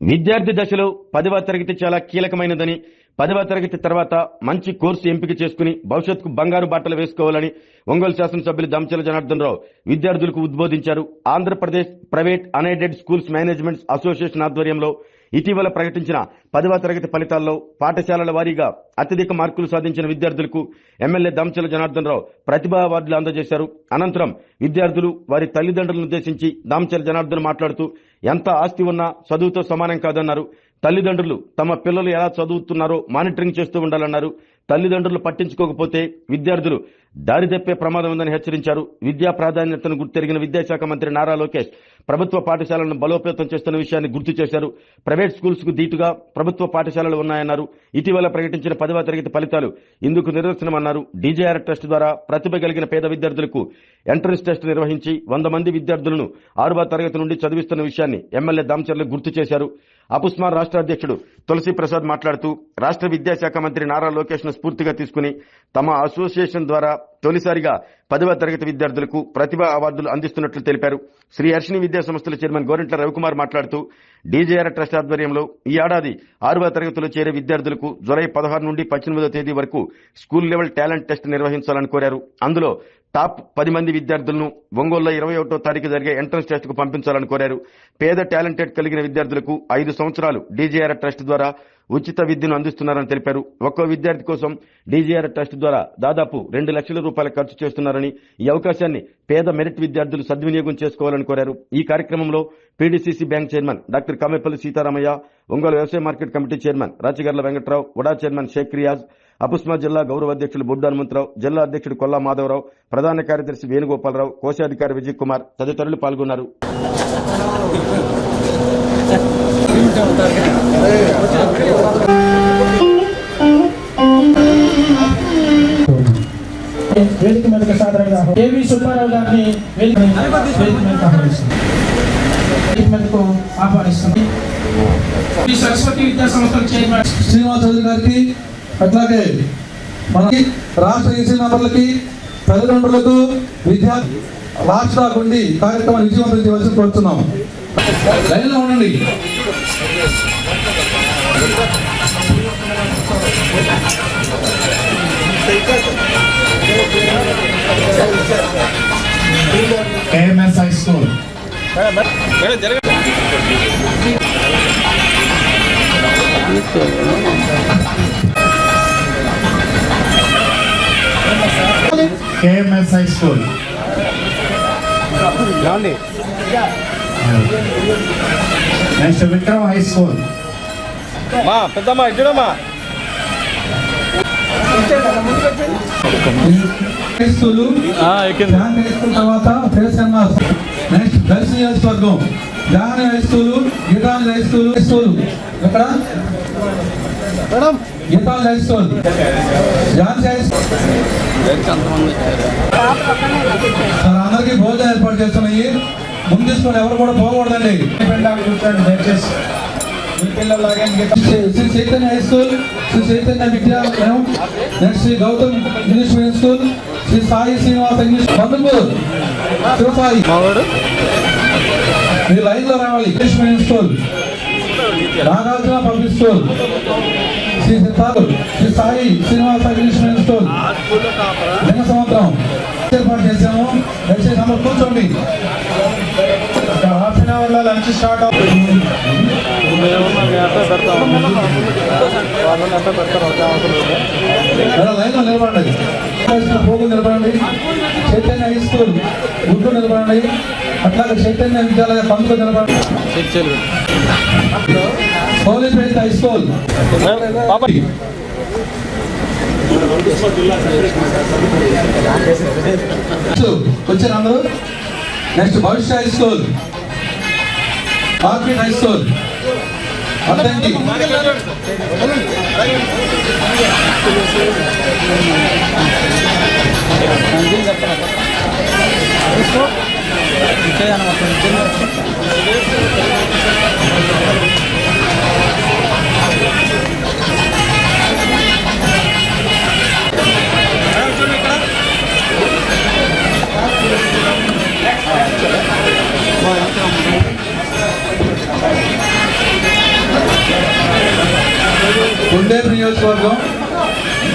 విద్యార్థి దశలో 10వ తరగతి చాలా కీలకమైనదని 10వ తరగతి తర్వాత మంచి కోర్సు ఎంపిక చేసుకుని భవిష్యత్తుకు బంగారు బాటలు వేసుకోవాలని ఒంగోలు శాసనసభ్యులు దామచల జనార్దన్ రావు విద్యార్థులకు ఉద్బోధించారు. Andhra Pradesh private unaided schools managements association ఆధ్వర్యంలో ఇటీవల ప్రకటించిన 10వ తరగతి ఫలితాల్లో పాఠశాలల వారీగా అత్యధిక మార్కులు సాధించిన విద్యార్థులకు ఎమ్మెల్యే దామచల జనార్దన్ రావు ప్రతిభా అవార్డులు అందజేశారు. అనంతరం విద్యార్థులు వారి తల్లిదండ్రులను ఉద్దేశించి దామచల జనార్దన్ మాట్లాడుతూ ఎంత ఆస్తి ఉన్నా చదువుతో సమానం కాదన్నారు. తల్లిదండ్రులు తమ పిల్లలు ఎలా చదువుతున్నారో మానిటరింగ్ చేస్తూ ఉండాలన్నారు. తల్లిదండ్రులు పట్టించుకోకపోతే విద్యార్థులు దారి తప్పే ప్రమాదం ఉందని హెచ్చరించారు. విద్యా ప్రాధాన్యతను గుర్తెరిగిన విద్యాశాఖ మంత్రి నారా లోకేష్ ప్రభుత్వ పాఠశాలలను బలోపేతం చేస్తున్న విషయాన్ని గుర్తు చేశారు. ప్రైవేట్ స్కూల్స్ కు దీటుగా ప్రభుత్వ పాఠశాలలు ఉన్నాయన్నారు. ఇటీవల ప్రకటించిన 10వ తరగతి ఫలితాలు ఇందుకు నిదర్శనమన్నారు. డీజేఆర్ ట్రస్ట్ ద్వారా ప్రతిభ కలిగిన పేద విద్యార్థులకు ఎంట్రన్స్ టెస్ట్ నిర్వహించి 100 మంది విద్యార్థులను 6వ తరగతి నుండి చదివిస్తున్న విషయాన్ని ఎమ్మెల్యే దామచర్ల గుర్తు చేశారు. అపుస్మార్ రాష్ట్ర అధ్యక్షుడు తులసి ప్రసాద్ మాట్లాడుతూ రాష్ట్ర విద్యాశాఖ మంత్రి నారా లోకేష్ ను స్ఫూర్తిగా తీసుకుని తమ అసోసియేషన్ ద్వారా తొలిసారిగా 10వ తరగతి విద్యార్థులకు ప్రతిభా అవార్డులు అందిస్తున్నట్లు తెలిపారు. శ్రీ హర్షిణి విద్యా సంస్థల చైర్మన్ గోరింట్ల రవికుమార్ మాట్లాడుతూ డీజేఆర్ ట్రస్ట్ ఆధ్వర్యంలో ఈ ఏడాది 6వ తరగతిలో చేరే విద్యార్థులకు జూలై 16 నుండి 18వ తేదీ వరకు స్కూల్ లెవెల్ టాలెంట్ టెస్ట్ నిర్వహించాలని కోరారు. అందులో టాప్ 10 మంది విద్యార్థులను ఒంగోలులో 21వ తారీఖు జరిగే ఎంట్రన్స్ టెస్ట్ కు పంపించాలని కోరారు. పేద టాలెంటెడ్ కలిగిన విద్యార్థులకు 5 సంవత్సరాలు డీజేఆర్ ట్రస్ట్ ద్వారా ఉచిత విద్యను అందిస్తున్నారని తెలిపారు. ఒక్కో విద్యార్థి కోసం డీజేఆర్ ట్రస్ట్ ద్వారా దాదాపు 2 లక్షల రూపాయలు ఖర్చు చేస్తున్నారని, ఈ అవకాశాన్ని పేద మెరిట్ విద్యార్థులు సద్వినియోగం చేసుకోవాలని కోరారు. ఈ కార్యక్రమంలో PDCC bank chairman doctor Kamepalli Seetharamaiah, Ongole వ్యవసాయ market committee chairman Rachagarla Venkatrao, UDA chairman Sheikh Riyaz, అపుస్మార్ జిల్లా గౌరవ అధ్యక్షులు బొడ్డు హనుమంతరావు, జిల్లా అధ్యక్షుడు కొల్లా మాధవరావు, ప్రధాన కార్యదర్శి వేణుగోపాలరావు, కోశాధికారి విజయ్ కుమార్ తదితరులు పాల్గొన్నారు. వేదిక మీదకి సాధారణంగా ఏవి సుబ్బారావు గారిని వేదిక మీదకు ఆహ్వానిస్తుంది. ఈ సరస్వతి విద్యా సంస్థల చైర్మన్ శ్రీనివాస్ చౌదరి గారికి, అట్లాగే మనకి రాష్ట్ర ఈసీ మెంబర్లకి, తల్లిదండ్రులకు, విద్యార్థి రాష్ట్ర గుండి కార్యక్రమాన్ని విజయవంతం చేయవలసి కోరుతున్నాం. లైన్లో ఉండండి. KMS High School. KMS High School. Next Vikram High School. మా పెద్దమ్మా ఇద్దడమ్మా తర్వాత నెక్స్ట్ దర్శి నియోజకవర్గం Jani high school, Geethanjali high school, ఇక్కడ Geethanjali high school, Jhansi high school. Sir అందరికీ భోజనం ఏర్పాటు చేస్తున్నాయి. ముందు తీసుకొని ఎవరు కూడా పోకూడదండి. కూర్చోండి దయచేసి. Sri Chaitanya high school, Sri Chaitanya Vidyalayam, next Sri Gautam English medium school, Sri Sai Srinivasa English Bandhupur, Sivasai మీరు లైన్ లో రావాలి. English medium school, Nagarjuna public school, Sri Siddharth, Sri Sai Srinivasa English medium school. నిన్న సంవత్సరం ఏర్పాటు చేశాము. దయచేసి అందరూ కూర్చోండి. హాఫ్ అన్ అవర్ లో లంచ్ స్టార్ట్ అవుతుంది. లైన్ లో నిలబడండి. పోగు నిలబడండి. చైతన్య హై స్కూల్ గుంటూరు నిలబడండి. అట్లాగే చైతన్య విద్యాలయ పంతులు నిలబడండి. హోలీపేట్ హై స్కూల్ వచ్చారు అందరూ. Next Bhavishya high school, market high school, Addanki, ఉండేరు నియోజకవర్గం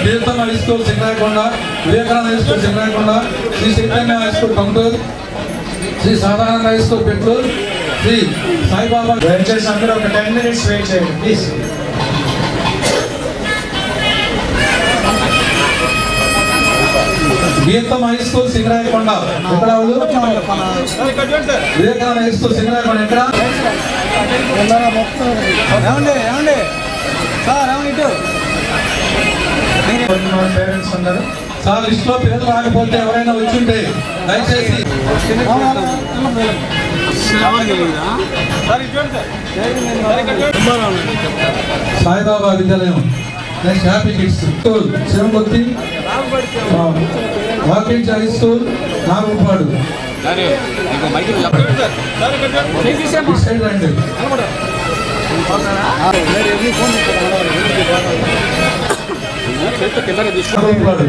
Theertham high school Singarayakonda, Vivekananda high school Singarayakonda, Sri Chaitanya high school Kanturu, Sri Sadharana high school Petluru, Sri Saibaba. దయచేసి అందరూ ఒక 10 minutes వెయిట్ చేయండి please. Gitam high school Singarayakonda ఎక్కడ? వివేకానంద హై స్కూల్ సింగరాయకొండ ఎక్కడ? పేరెంట్స్ అందరూ సార్ లిస్ట్ లో పేరు రాకపోతే ఎవరైనా వచ్చింటే దయచేసి Saibaba Vidyalayam, next happy kids school Sivamurthy, walking high school Nagapadu. Side రండి. నాగపాడు.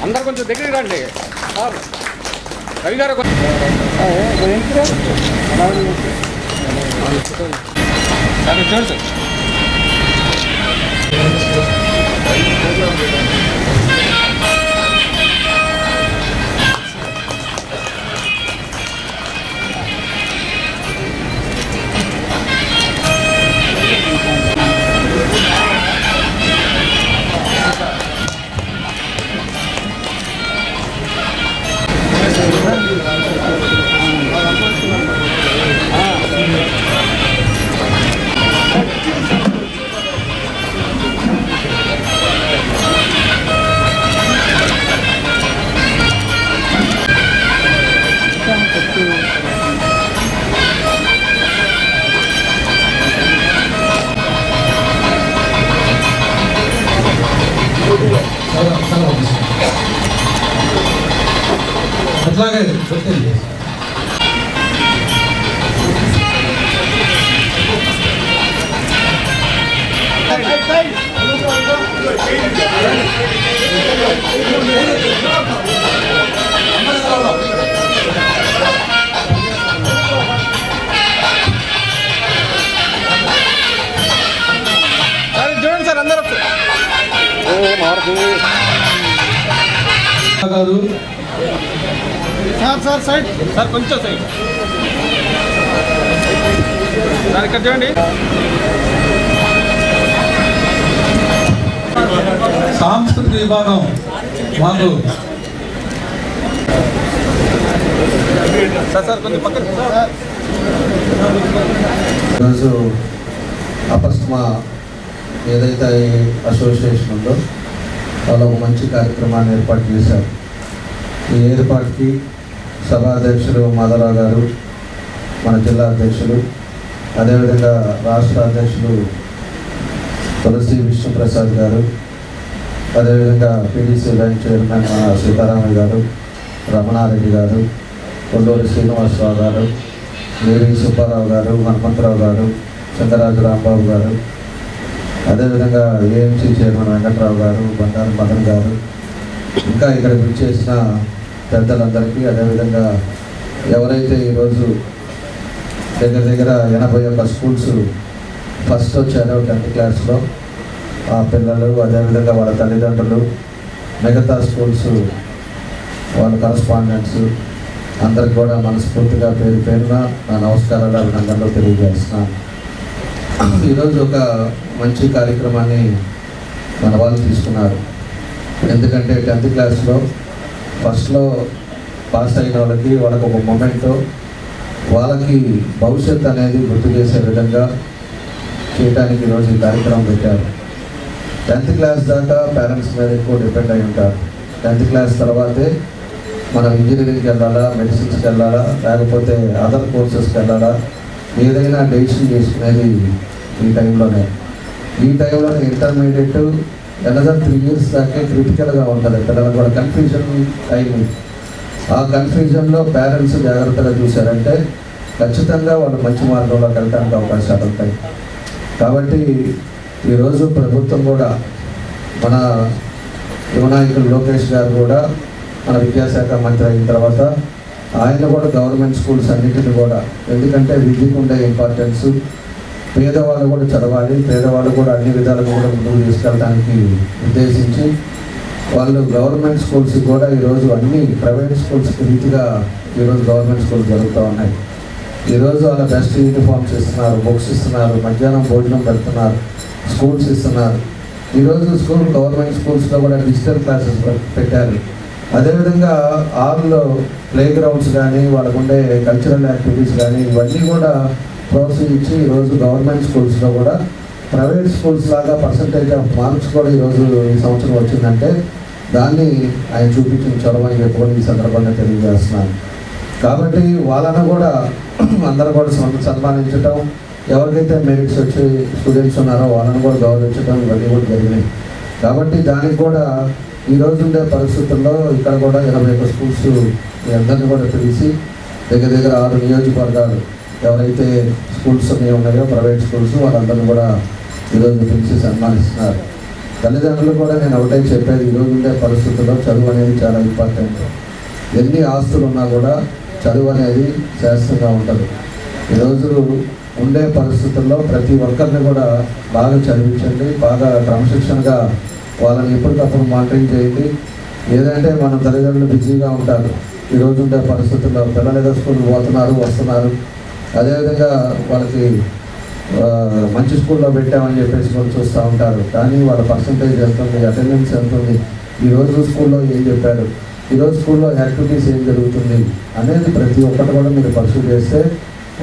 అందరు కొంచెం దగ్గరికి రండి. రవి గారు చూడండి సార్. అట్లాగే చూడండి సార్ అందరూ. కాదు సార్ సైడ్ సార్, కొంచెం సైడ్ సార్. ఇక్కడ చూడండి. సాంస్కృతిక విభాగం మాకు సార్ కొంచెం పక్కన. ఈరోజు అపస్మా ఏదైతే అసోసియేషన్ ఉందో వాళ్ళు ఒక మంచి కార్యక్రమాన్ని ఏర్పాటు చేశారు. ఈ ఏర్పాటుకి సభాధ్యక్షులు మాధవరావు గారు, మన జిల్లా అధ్యక్షులు, అదేవిధంగా రాష్ట్ర అధ్యక్షులు తులసి విష్ణుప్రసాద్ గారు, అదేవిధంగా పీడీసీ బ్యాంక్ చైర్మన్ మన సీతారామయ్య గారు, రమణారెడ్డి గారు, కొల్లూరి శ్రీనివాసరావు గారు, మేరీ సుబ్బారావు గారు, హనుమంతరావు గారు, చంద్రరాజు రాంబాబు గారు, అదేవిధంగా ఏఎంసీ చైర్మన్ వెంకట్రావు గారు, బండారు మదన్ గారు, ఇంకా ఇక్కడ విచ్చేసిన పెద్దలందరికీ, అదేవిధంగా ఎవరైతే ఈరోజు దగ్గర 81 స్కూల్స్ ఫస్ట్ వచ్చారో 10th క్లాస్లో ఆ పిల్లలు, అదేవిధంగా వాళ్ళ తల్లిదండ్రులు, మిగతా స్కూల్స్ వాళ్ళ కరస్పాండెంట్స్ అందరికి కూడా మనస్ఫూర్తిగా పేరు పేరున నా నమస్కారాలు, అభినందనలు తెలియజేస్తున్నాను. ఈరోజు ఒక మంచి కార్యక్రమాన్ని మన వాళ్ళు తీసుకున్నారు. ఎందుకంటే 10th క్లాస్లో ఫస్ట్లో పాస్ అయిన వాళ్ళకి ఒక మొమెంటో వాళ్ళకి భవిష్యత్తు అనేది గుర్తు చేసే విధంగా చేయడానికి ఈరోజు ఈ కార్యక్రమం పెట్టారు. 10th క్లాస్ దాకా పేరెంట్స్ మీద ఎక్కువ డిపెండ్ అయి ఉంటారు. 10th క్లాస్ తర్వాతే మనం ఇంజనీరింగ్కి వెళ్ళాలా, మెడిసిన్స్కి వెళ్ళాలా, లేకపోతే అదర్ కోర్సెస్కి వెళ్ళాలా, ఏదైనా డెసిషన్ చేసుకునేది ఈ టైంలోనే. ఈ టైంలోనే ఇంటర్మీడియట్ another 3 years దాకే క్రిటికల్గా ఉంటుంది. పిల్లలకు కూడా కన్ఫ్యూజన్ టైం. ఆ కన్ఫ్యూజన్లో పేరెంట్స్ జాగ్రత్తగా చూశారంటే ఖచ్చితంగా వాళ్ళు మంచి మార్గంలోకి వెళ్ళడానికి అవకాశాలు ఉంటాయి. కాబట్టి ఈరోజు ప్రభుత్వం కూడా మన యువనాయకులు లోకేష్ గారు కూడా మన విద్యాశాఖ మంత్రి అయిన తర్వాత ఆయన కూడా గవర్నమెంట్ స్కూల్స్ అన్నిటిని కూడా, ఎందుకంటే విద్యకు ఉండే ఇంపార్టెన్స్, పేదవాళ్ళు కూడా చదవాలి, పేదవాళ్ళు కూడా అన్ని విధాలుగా కూడా ముందుకు తీసుకెళ్ళడానికి ఉద్దేశించి వాళ్ళు గవర్నమెంట్ స్కూల్స్ కూడా ఈరోజు అన్ని ప్రైవేట్ స్కూల్స్కి రీతిగా ఈరోజు గవర్నమెంట్ స్కూల్స్ జరుగుతూ ఉన్నాయి. ఈరోజు వాళ్ళ బెస్ట్ యూనిఫామ్స్ ఇస్తున్నారు, బుక్స్ ఇస్తున్నారు, మధ్యాహ్నం భోజనం పెడుతున్నారు, స్కూల్స్ ఇస్తున్నారు. ఈరోజు గవర్నమెంట్ స్కూల్స్లో కూడా డిజిటల్ క్లాసెస్ పెట్టారు. అదేవిధంగా ఆల్లో ప్లే గ్రౌండ్స్ కానీ, వాళ్ళకు ఉండే కల్చరల్ యాక్టివిటీస్ కానీ ఇవన్నీ కూడా ప్రోత్సహించి ఈరోజు గవర్నమెంట్ స్కూల్స్లో కూడా ప్రైవేట్ స్కూల్స్ లాగా పర్సంటేజ్ ఆఫ్ మార్క్స్ కూడా ఈరోజు ఈ సంవత్సరం వచ్చిందంటే దాన్ని ఆయన చూపించిన చొరవ అని చెప్పుకొని ఈ సందర్భంగా తెలియజేస్తున్నాను. కాబట్టి వాళ్ళను కూడా అందరూ కూడా సన్మానించడం, ఎవరికైతే మెరిట్స్ వచ్చి స్టూడెంట్స్ ఉన్నారో వాళ్ళని కూడా గౌరవించడం ఇవన్నీ కూడా జరిగినాయి. కాబట్టి దానికి కూడా ఈరోజు ఉండే పరిస్థితుల్లో ఇక్కడ కూడా 21 స్కూల్స్ మీ అందరినీ కూడా పిలిచి దగ్గర 6 నియోజకవర్గాలు ఎవరైతే స్కూల్స్ ఉన్నాయో ప్రైవేట్ స్కూల్స్ వాళ్ళందరినీ కూడా ఈరోజు పిలిచి సన్మానిస్తున్నారు. తల్లిదండ్రులు కూడా నేను ఒకటే చెప్పేది, ఈరోజు ఉండే పరిస్థితుల్లో చదువు అనేది చాలా ఇంపార్టెంట్. ఎన్ని ఆస్తులు ఉన్నా కూడా చదువు అనేది శాస్త్రంగా ఉంటుంది. ఈరోజు ఉండే పరిస్థితుల్లో ప్రతి ఒక్కరిని కూడా బాగా చదివించండి, బాగా క్రమశిక్షణగా వాళ్ళని ఎప్పటికప్పుడు మానిటరింగ్ చేయండి. ఏదంటే మన తల్లిదండ్రులు బిజీగా ఉంటారు. ఈరోజు ఉండే పరిస్థితుల్లో పిల్లలు ఏదో స్కూల్కి పోతున్నారు, వస్తున్నారు. అదేవిధంగా వాళ్ళకి మంచి స్కూల్లో పెట్టామని చెప్పేసి వాళ్ళు చూస్తూ ఉంటారు. కానీ వాళ్ళ పర్సంటేజ్ ఎంత ఉంది, అటెండెన్స్ ఎంత ఉంది, ఈరోజు స్కూల్లో ఏం చెప్పారు, ఈరోజు స్కూల్లో యాక్టివిటీస్ ఏం జరుగుతుంది అనేది ప్రతి ఒక్కటి కూడా మీరు పర్సూ చేస్తే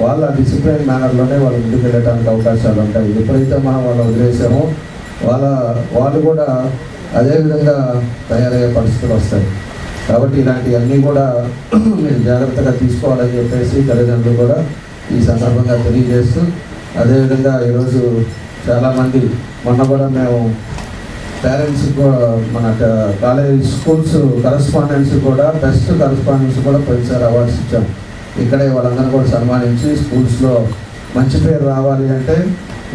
వాళ్ళ డిసిప్లిన్ మేనర్లోనే వాళ్ళు ముందుకు వెళ్ళడానికి అవకాశాలు ఉంటాయి. ఎప్పుడైతే మనం వాళ్ళు వదిలేసామో వాళ్ళు కూడా అదేవిధంగా తయారయ్యే పరిస్థితులు వస్తాయి. కాబట్టి ఇలాంటివన్నీ కూడా మీరు జాగ్రత్తగా తీసుకోవాలని చెప్పేసి తల్లిదండ్రులు కూడా ఈ సందర్భంగా తెలియజేస్తూ, అదేవిధంగా ఈరోజు చాలామంది మొన్న కూడా మేము పేరెంట్స్ కూడా మన కాలేజ్ స్కూల్స్ కరస్పాండెన్స్ కూడా బెస్ట్ కరస్పాండెన్స్ కూడా పోయినసారి అవార్డ్స్ ఇచ్చాం. ఇక్కడే వాళ్ళందరూ కూడా సన్మానించి స్కూల్స్లో మంచి పేరు రావాలి అంటే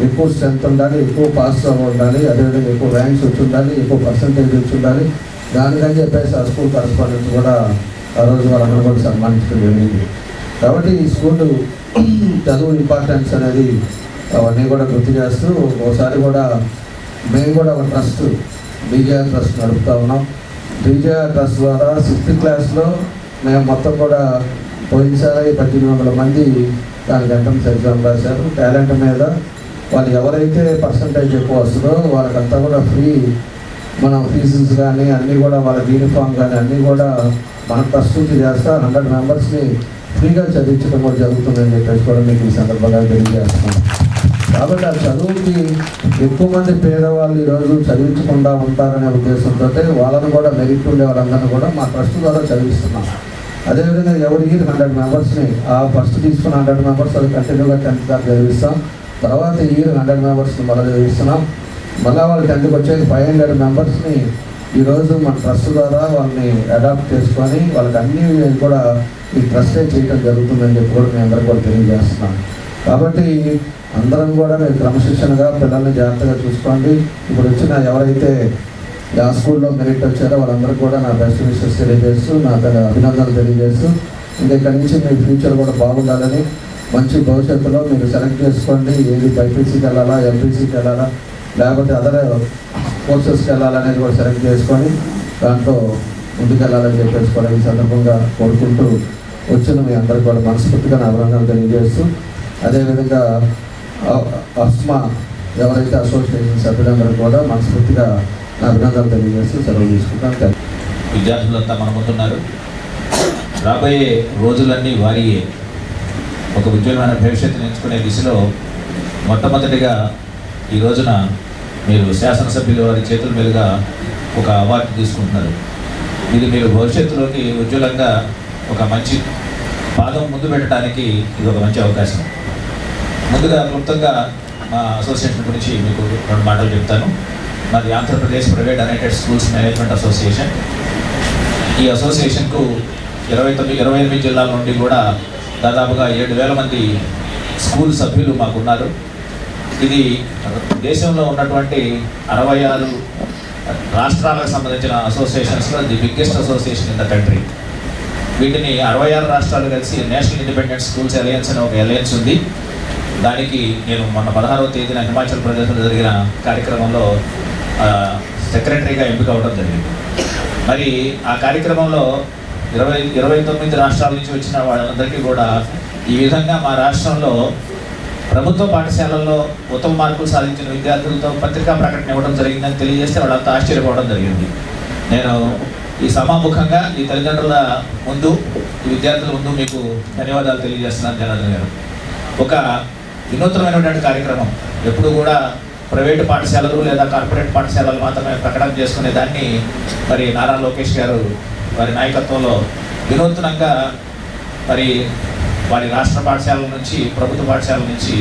ఎక్కువ స్ట్రెంత్ ఉండాలి, ఎక్కువ పాస్ ఉండాలి, అదేవిధంగా ఎక్కువ ర్యాంక్స్ వచ్చి ఉండాలి, ఎక్కువ పర్సంటేజ్ వచ్చి ఉండాలి. దానికని చెప్పేసి ఆ స్కూల్ కరస్పాండెన్స్ కూడా ఆ రోజు వాళ్ళందరూ కూడా సన్మానించడం జరిగింది. కాబట్టి ఈ స్కూల్ చదువు ఇంపార్టెన్స్ అనేది అవన్నీ కూడా గుర్తు చేస్తూ ఒకసారి కూడా మేము కూడా ఒక ట్రస్ట్ బీజేఆర్ ట్రస్ట్ నడుపుతా ఉన్నాం. బీజేఆర్ ట్రస్ట్ ద్వారా 6th క్లాస్లో మేము మొత్తం కూడా పోయినసారి 1800 మంది దానికి ఎంట్రన్స్ ఎగ్జామ్ రాశారు. టాలెంట్ మీద వాళ్ళు ఎవరైతే పర్సంటేజ్ ఎక్కువ వస్తుందో వాళ్ళకంతా కూడా ఫ్రీ, మనం ఫీజుస్ కానీ అన్నీ కూడా వాళ్ళకి యూనిఫామ్ కానీ అన్నీ కూడా మన ట్రస్ట్ నుంచి చేస్తా 100 మెంబర్స్ని ఫ్రీగా చదివించడం కూడా జరుగుతుందని చెప్పేసి కూడా మీకు ఈ సందర్భంగా తెలియజేస్తున్నాం. కాబట్టి ఆ చదువుకి ఎక్కువ మంది పేదవాళ్ళు ఈరోజు చదివించకుండా ఉంటారనే ఉద్దేశంతో వాళ్ళని కూడా మెరిట్ ఉండే వాళ్ళందరినీ కూడా మా ట్రస్ట్ ద్వారా చదివిస్తున్నాం. అదేవిధంగా ఎవరి ఇయర్ 100 మెంబర్స్ని ఆ ఫస్ట్ తీసుకున్న 100 మెంబర్స్ అది కంటిన్యూగా 10th దాకా చదివిస్తాం. తర్వాత ఇయర్ 100 మెంబర్స్ని మళ్ళీ చదివిస్తున్నాం. మళ్ళీ వాళ్ళు 10th వచ్చేది 500 మెంబర్స్ని ఈరోజు మన ట్రస్ట్ ద్వారా వాళ్ళని అడాప్ట్ చేసుకొని వాళ్ళకి అన్ని కూడా ఈ ట్రస్టే చేయడం జరుగుతుందని చెప్పి కూడా మేము అందరూ కూడా తెలియజేస్తున్నాం. కాబట్టి అందరం కూడా మీరు క్రమశిక్షణగా పిల్లల్ని జాగ్రత్తగా చూసుకోండి. ఇప్పుడు వచ్చిన ఎవరైతే ఆ స్కూల్లో మెరిట్ వచ్చారో వాళ్ళందరికీ కూడా నా బెస్ట్ విషెస్ తెలియజేస్తూ, నా అభినందనలు తెలియజేస్తూ, ఇంకా ఇక్కడి నుంచి మీ ఫ్యూచర్ కూడా బాగుండాలని, మంచి భవిష్యత్తులో మీరు సెలెక్ట్ చేసుకోండి. ఏది బైపీసీకి వెళ్ళాలా, ఎంపీసీకి వెళ్ళాలా, లేకపోతే అదర్ కోర్సెస్కి వెళ్ళాలనేది కూడా సెలెక్ట్ చేసుకొని దాంట్లో ముందుకెళ్ళాలని చెప్పేసి కూడా ఈ సందర్భంగా కోరుకుంటూ వచ్చిన మీ అందరికీ కూడా మనస్ఫూర్తిగా నా అభినందనలు తెలియజేస్తూ, అదేవిధంగా అస్మా ఎవరైతే అసోసియేషన్ సభ్యులందరూ కూడా మనస్ఫూర్తిగా నా అభినందనలు తెలియజేస్తూ సెలవు తీసుకుంటాను. విద్యార్థులంతా మన ముందున్నారు. రాబోయే రోజులన్నీ వారియే. ఒక ఉజ్వలమైన భవిష్యత్తును ఎంచుకునే దిశలో మొట్టమొదటిగా ఈ రోజున మీరు శాసనసభ్యుల వారి చేతుల మీదుగా ఒక అవార్డు తీసుకుంటున్నారు. ఇది మీరు భవిష్యత్తులోకి ఉజ్వలంగా ఒక మంచి పాదం ముందు పెట్టడానికి ఇది ఒక మంచి అవకాశం. ముందుగా క్లుప్తంగా మా అసోసియేషన్ గురించి మీకు 2 మాటలు చెప్తాను. మాది Andhra Pradesh private unaided schools management association. ఈ అసోసియేషన్కు 28 జిల్లాల నుండి కూడా దాదాపుగా 7,000 మంది స్కూల్ సభ్యులు మాకున్నారు. ఇది దేశంలో ఉన్నటువంటి 66 రాష్ట్రాలకు సంబంధించిన అసోసియేషన్స్లో the biggest association in the country. వీటిని 66 రాష్ట్రాలు కలిసి నేషనల్ ఇండిపెండెంట్ స్కూల్స్ అలయన్స్ అనే ఒక అలయన్స్ ఉంది. దానికి నేను మొన్న 16వ తేదీన హిమాచల్ ప్రదేశ్లో జరిగిన కార్యక్రమంలో సెక్రటరీగా ఎంపిక అవ్వడం జరిగింది. మరి ఆ కార్యక్రమంలో 29 రాష్ట్రాల నుంచి వచ్చిన వాళ్ళందరికీ కూడా ఈ విధంగా మా రాష్ట్రంలో ప్రభుత్వ పాఠశాలల్లో ఉత్తమ మార్కులు సాధించిన విద్యార్థులతో పత్రికా ప్రకటన ఇవ్వడం జరిగిందని తెలియజేస్తే వాళ్ళంతా ఆశ్చర్యపోవడం జరిగింది. నేను ఈ సమాముఖంగా ఈ తల్లిదండ్రుల ముందు, ఈ విద్యార్థుల ముందు మీకు ధన్యవాదాలు తెలియజేస్తున్నాను జనార్దన్ గారు. ఒక వినూత్నమైనటువంటి కార్యక్రమం. ఎప్పుడు కూడా ప్రైవేటు పాఠశాలలు లేదా కార్పొరేట్ పాఠశాలలు మాత్రమే ప్రకటన చేసుకునే దాన్ని మరి నారా లోకేష్ గారు వారి నాయకత్వంలో వినూత్నంగా మరి వారి రాష్ట్ర పాఠశాలల నుంచి, ప్రభుత్వ పాఠశాలల నుంచి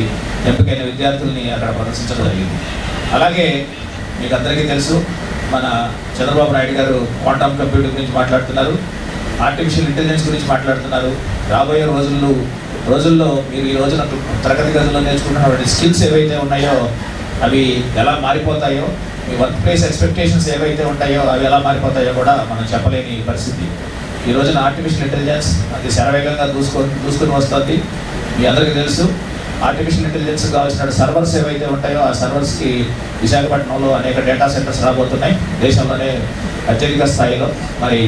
ఎంపికైన విద్యార్థుల్ని అక్కడ ప్రదర్శించడం జరిగింది. అలాగే మీకు అందరికీ తెలుసు, మన చంద్రబాబు నాయుడు గారు క్వాంటమ్ కంప్యూటర్ గురించి మాట్లాడుతున్నారు, ఆర్టిఫిషియల్ ఇంటెలిజెన్స్ గురించి మాట్లాడుతున్నారు. రాబోయే రోజుల్లో మీరు ఈ రోజున తరగతి గదుల్లో నేర్చుకుంటున్నటువంటి స్కిల్స్ ఏవైతే ఉన్నాయో అవి ఎలా మారిపోతాయో, మీ వర్క్ ప్లేస్ ఎక్స్పెక్టేషన్స్ ఏవైతే ఉంటాయో అవి ఎలా మారిపోతాయో కూడా మనం చెప్పలేని పరిస్థితి. ఈ రోజున ఆర్టిఫిషియల్ ఇంటెలిజెన్స్ అది శరవేగంగా దూసుకుని వస్తుంది. మీ అందరికీ తెలుసు, ఆర్టిఫిషియల్ ఇంటెలిజెన్స్ కావాల్సిన సర్వర్స్ ఏవైతే ఉంటాయో ఆ సర్వర్స్కి విశాఖపట్నంలో అనేక డేటా సెంటర్స్ రాబోతున్నాయి, దేశంలోనే అత్యధిక స్థాయిలో. మరి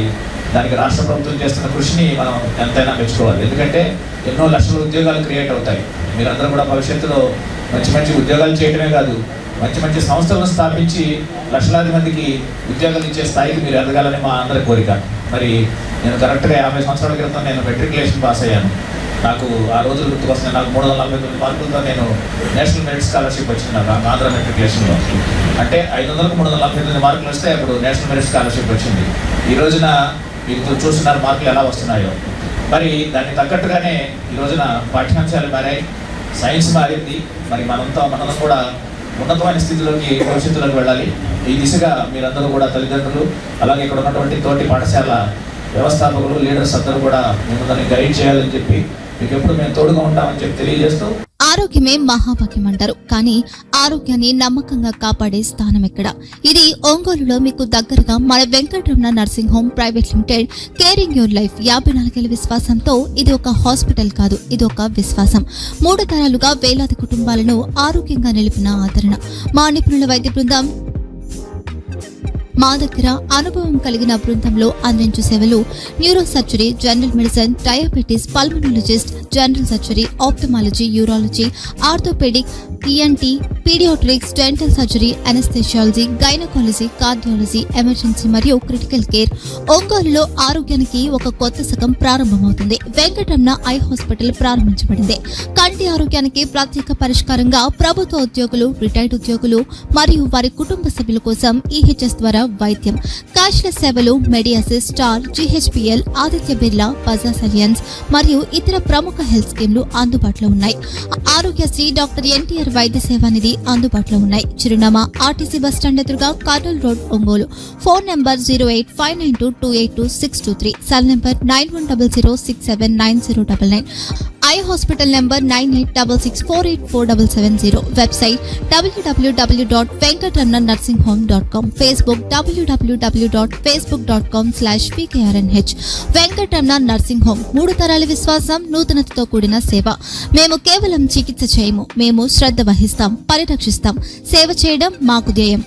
దానికి రాష్ట్ర ప్రభుత్వం చేస్తున్న కృషిని మనం ఎంతైనా మెచ్చుకోవాలి. ఎందుకంటే ఎన్నో లక్షల ఉద్యోగాలు క్రియేట్ అవుతాయి. మీరందరూ కూడా భవిష్యత్తులో మంచి ఉద్యోగాలు చేయడమే కాదు, మంచి సంస్థలను స్థాపించి లక్షలాది మందికి ఉద్యోగాలు ఇచ్చే స్థాయికి మీరు ఎదగాలని మా అందరి కోరిక. మరి నేను కరెక్ట్గా 50 సంవత్సరాల క్రితం నేను మెట్రికులేషన్ పాస్ అయ్యాను. నాకు ఆ రోజులు గుర్తుకొస్తున్నాయి. నాకు 349 మార్కులతో నేను నేషనల్ మెరిట్ స్కాలర్షిప్ వచ్చింది నాకు ఆంధ్ర మెట్రికులేషన్లో. అంటే 500కు 349 మార్కులు వస్తే అప్పుడు నేషనల్ మెరిట్ స్కాలర్షిప్ వచ్చింది. ఈ రోజున మీకు చూస్తున్నారు మార్కులు ఎలా వస్తున్నాయో. మరి దానికి తగ్గట్టుగానే ఈ రోజున పాఠ్యాంశాలు మారాయి, సైన్స్ మారింది. మరి మనం కూడా ఉన్నతమైన స్థితిలోకి, భవిష్యత్తులోకి వెళ్ళాలి. ఈ దిశగా మీరందరూ కూడా తల్లిదండ్రులు, అలాగే ఇక్కడ ఉన్నటువంటి తోటి పాఠశాల వ్యవస్థాపకులు, లీడర్స్ అందరూ కూడా మిమ్మల్ని గైడ్ చేయాలని చెప్పి, మీకు ఎప్పుడు మేము తోడుగా ఉంటామని చెప్పి తెలియజేస్తూ, ఆరోగ్యమే మహాభాగ్యం అంటారు, కానీ ఆరోగ్యాన్ని నమ్మకంగా కాపాడే స్థానం ఎక్కడ? ఇది ఒంగోలులో మీకు దగ్గరగా మన Venkataramana nursing home private limited. Caring your life 54 ఏళ్ల విశ్వాసంతో ఇది ఒక హాస్పిటల్ కాదు, ఇది ఒక విశ్వాసం. 3 తరాలుగా వేలాది కుటుంబాలను ఆరోగ్యంగా నిలిపిన ఆదరణ. మా నిపుణుల వైద్య బృందం మా దగ్గర అనుభవం కలిగిన బృందంలో అందించే సేవలు neuro surgery, general medicine, diabetes, pulmonologist, general surgery, ophthalmology, urology, orthopaedic, ENT, paediatrics, dental surgery, anaesthesiology, gynaecology, cardiology, emergency మరియు క్రిటికల్ కేర్. ఒంగోలులో ఆరోగ్యానికి ఒక కొత్త శకం ప్రారంభమవుతుంది. వెంకటరమణ ఐ హాస్పిటల్ ప్రారంభించబడింది. కంటి ఆరోగ్యానికి ప్రత్యేక పరిష్కారంగా ప్రభుత్వ ఉద్యోగులు, రిటైర్డ్ ఉద్యోగులు మరియు వారి కుటుంబ సభ్యుల కోసం ఈహెచ్ఎస్ ద్వారా వైద్యం, క్యాష్లెస్ సేవలు, Medi Assist, Star, GHPL, Aditya Birla, Bajaj Allianz మరియు ఇతర ప్రముఖ హెల్త్ స్కీమ్లు అందుబాటులో ఉన్నాయి. ఆరోగ్యశ్రీ, డాక్టర్ ఎన్టీఆర్ వైద్య సేవా నిధి అందుబాటులో ఉన్నాయి. చిరునామా ఆర్టీసీ బస్టాండ్ ఎదురుగా, Kurnool road, Ongole. Phone number 08592282623, cell number 9100679099. Eye hospital number 9866484770. Website www.venkatramanarsinghome.com. Facebook www.facebook.com/pkrnh. Venkataramana nursing home, 3 తరాల విశ్వాసం, నూతనతతో కూడిన సేవ. మేము కేవలం చికిత్స చేయము, మేము శ్రద్ధ వహిస్తాం, పరిరక్షిస్తాం. సేవ చేయడం మాకు ధ్యేయం.